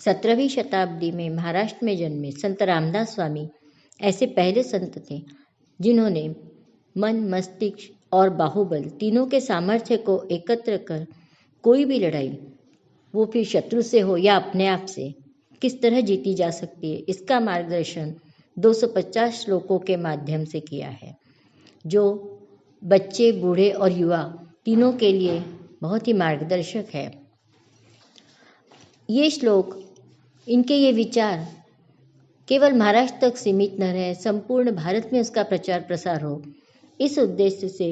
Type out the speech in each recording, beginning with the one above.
17वीं शताब्दी में महाराष्ट्र में जन्मे संत रामदास स्वामी ऐसे पहले संत थे जिन्होंने मन, मस्तिष्क और बाहुबल तीनों के सामर्थ्य को एकत्र कर कोई भी लड़ाई, वो फिर शत्रु से हो या अपने आप से, किस तरह जीती जा सकती है, इसका मार्गदर्शन 250 श्लोकों के माध्यम से किया है, जो बच्चे, बूढ़े और युवा तीनों के लिए बहुत ही मार्गदर्शक है। ये श्लोक, इनके ये विचार केवल महाराष्ट्र तक सीमित न रहे, संपूर्ण भारत में उसका प्रचार प्रसार हो, इस उद्देश्य से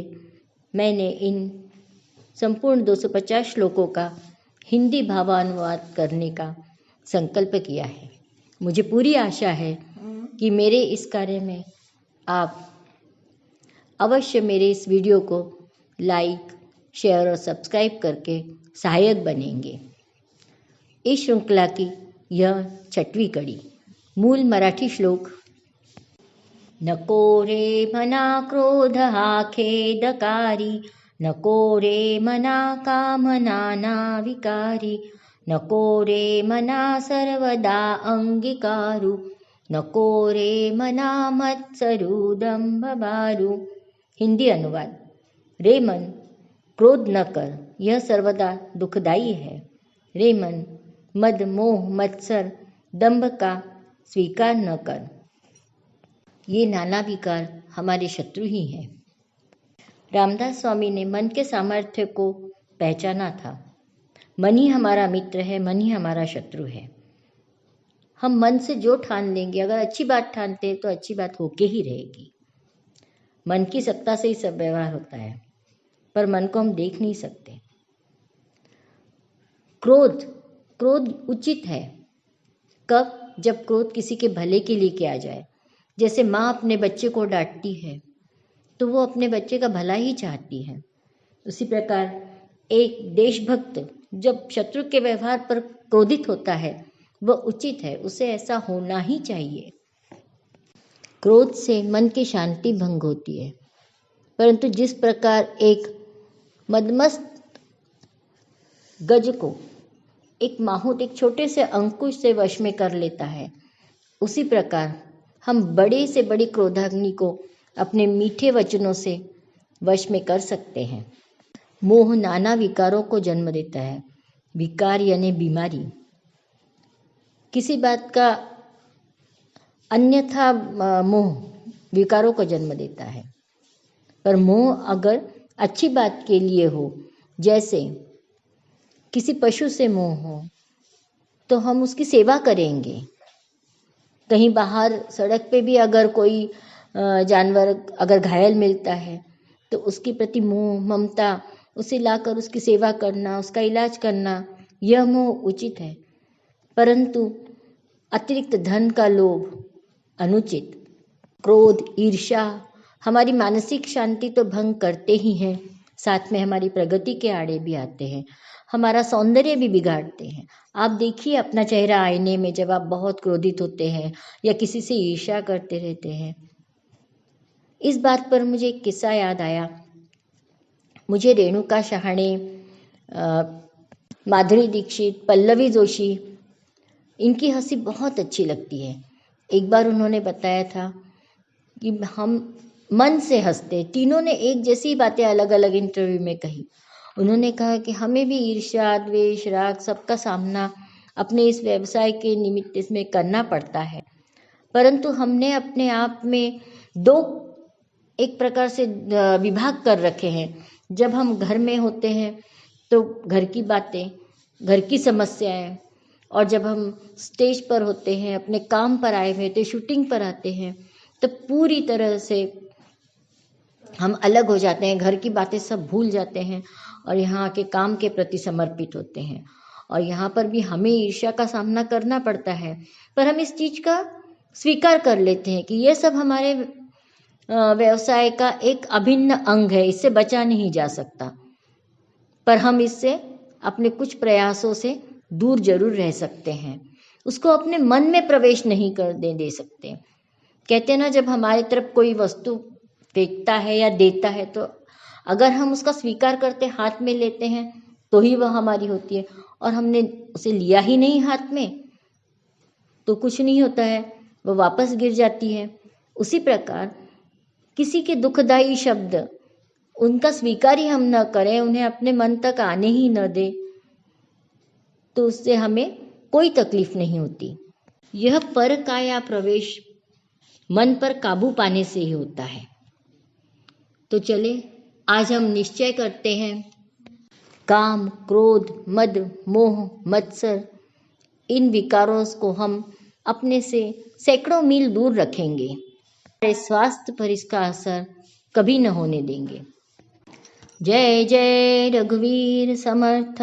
मैंने इन संपूर्ण 250 श्लोकों का हिंदी भावानुवाद करने का संकल्प किया है। मुझे पूरी आशा है कि मेरे इस कार्य में आप अवश्य मेरे इस वीडियो को लाइक, शेयर और सब्सक्राइब करके सहायक बनेंगे। इस श्रृंखला की यह 6वीं कड़ी। मूल मराठी श्लोक। नको रे मना क्रोध हा खेदकारी, नको रे मना कामना विकारी, नको रे मना सर्वदा अंगीकारू, नको रे मना मत्सरू दंभ बारू। हिंदी अनुवाद। रे मन, क्रोध न कर, यह सर्वदा दुखदाई है। रे मन, मद, मोह, मत्सर, दंभ का स्वीकार न कर। ये नाना विकार हमारे शत्रु ही हैं। रामदास स्वामी ने मन के सामर्थ्य को पहचाना था। मन ही हमारा मित्र है, मन ही हमारा शत्रु है। हम मन से जो ठान लेंगे, अगर अच्छी बात ठानते हैं तो अच्छी बात होके ही रहेगी। मन की सत्ता से ही सब व्यवहार होता है, पर मन को हम देख नहीं सकते। क्रोध उचित है। कब? जब क्रोध किसी के भले के लिए किया जाए। जैसे माँ अपने बच्चे को डांटती है तो वो अपने बच्चे का भला ही चाहती है। उसी प्रकार एक देशभक्त जब शत्रु के व्यवहार पर क्रोधित होता है, वह उचित है, उसे ऐसा होना ही चाहिए। क्रोध से मन की शांति भंग होती है, परंतु जिस प्रकार एक मदमस्त गज को एक माहौत एक छोटे से अंकुश से वश में कर लेता है, उसी प्रकार हम बड़े से बड़ी क्रोधाग्नि को अपने मीठे वचनों से वश में कर सकते हैं। मोह नाना विकारों को जन्म देता है। विकार यानी बीमारी। किसी बात का अन्यथा मोह विकारों को जन्म देता है, पर मोह अगर अच्छी बात के लिए हो, जैसे किसी पशु से मोह हो तो हम उसकी सेवा करेंगे। कहीं बाहर सड़क पे भी अगर कोई जानवर अगर घायल मिलता है तो उसके प्रति मोह, ममता, उसे लाकर उसकी सेवा करना, उसका इलाज करना, यह मोह उचित है। परंतु अतिरिक्त धन का लोभ अनुचित। क्रोध, ईर्ष्या हमारी मानसिक शांति तो भंग करते ही हैं, साथ में हमारी प्रगति के आड़े भी आते हैं, हमारा सौंदर्य भी बिगाड़ते हैं। आप देखिए अपना चेहरा आईने में, जब आप बहुत क्रोधित होते हैं या किसी से ईर्ष्या करते रहते हैं। इस बात पर मुझे एक किस्सा याद आया। मुझे रेणुका शहाणे, माधुरी दीक्षित, पल्लवी जोशी, इनकी हंसी बहुत अच्छी लगती है। एक बार उन्होंने बताया था कि हम मन से हंसते। तीनों ने एक जैसी बातें अलग अलग इंटरव्यू में कही। उन्होंने कहा कि हमें भी ईर्ष्या, द्वेष, राग सबका सामना अपने इस व्यवसाय के निमित्त इसमें करना पड़ता है, परंतु हमने अपने आप में दो एक प्रकार से विभाग कर रखे हैं। जब हम घर में होते हैं तो घर की बातें, घर की समस्याएं, और जब हम स्टेज पर होते हैं, अपने काम पर आए हुए थे, शूटिंग पर आते हैं, तो पूरी तरह से हम अलग हो जाते हैं, घर की बातें सब भूल जाते हैं और यहाँ के काम के प्रति समर्पित होते हैं। और यहाँ पर भी हमें ईर्ष्या का सामना करना पड़ता है, पर हम इस चीज़ का स्वीकार कर लेते हैं कि ये सब हमारे व्यवसाय का एक अभिन्न अंग है, इससे बचा नहीं जा सकता, पर हम इससे अपने कुछ प्रयासों से दूर जरूर रह सकते हैं। उसको अपने मन में प्रवेश नहीं कर दे सकते। कहते हैं ना, जब हमारी तरफ कोई वस्तु फेंकता है या देता है तो अगर हम उसका स्वीकार करते, हाथ में लेते हैं, तो ही वह हमारी होती है, और हमने उसे लिया ही नहीं हाथ में तो कुछ नहीं होता है, वो वापस गिर जाती है। उसी प्रकार किसी के दुखदायी शब्द उनका स्वीकार ही हम न करें, उन्हें अपने मन तक आने ही न दें, तो उससे हमें कोई तकलीफ नहीं होती। यह पर काया प्रवेश मन पर काबू पाने से ही होता है। तो चले आज हम निश्चय करते हैं, काम, क्रोध, मद, मोह, मत्सर, इन विकारों को हम अपने से सैकड़ों मील दूर रखेंगे। हमारे स्वास्थ्य पर इसका असर कभी न होने देंगे। जय जय रघुवीर समर्थ।